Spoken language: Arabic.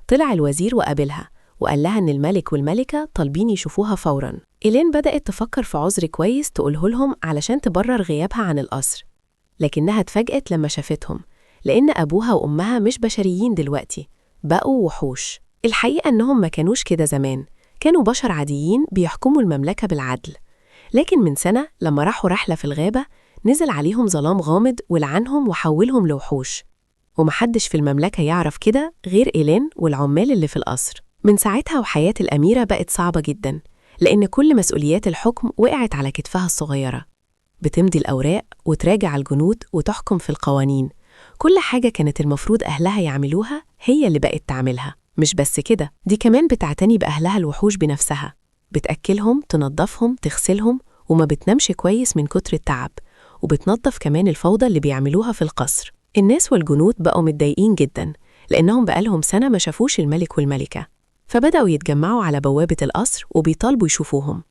طلع الوزير وقابلها وقال لها إن الملك والملكة طالبين يشوفوها فوراً. إيلين بدأت تفكر في عذر كويس تقوله لهم علشان تبرر غيابها عن القصر، لكنها اتفاجأت لما شافتهم، لأن أبوها وأمها مش بشريين دلوقتي، بقوا وحوش. الحقيقة إنهم ما كانوش كده زمان، كانوا بشر عاديين بيحكموا المملكة بالعدل. لكن من سنة لما راحوا رحلة في الغابة نزل عليهم ظلام غامض ولعنهم وحولهم لوحوش، ومحدش في المملكة يعرف كده غير إيلين والعمال اللي في القصر. من ساعتها وحياة الأميرة بقت صعبة جدا، لأن كل مسؤوليات الحكم وقعت على كتفها الصغيرة. بتمضي الأوراق وتراجع الجنود وتحكم في القوانين، كل حاجة كانت المفروض أهلها يعملوها هي اللي بقت تعملها. مش بس كده، دي كمان بتعتني بأهلها الوحوش بنفسها، بتأكلهم، تنظفهم، تغسلهم، وما بتنامش كويس من كتر التعب، وبتنظف كمان الفوضى اللي بيعملوها في القصر. الناس والجنود بقوا متضايقين جدا، لأنهم بقالهم سنة ما شافوش الملك والملكة، فبدأوا يتجمعوا على بوابة القصر وبيطالبوا يشوفوهم.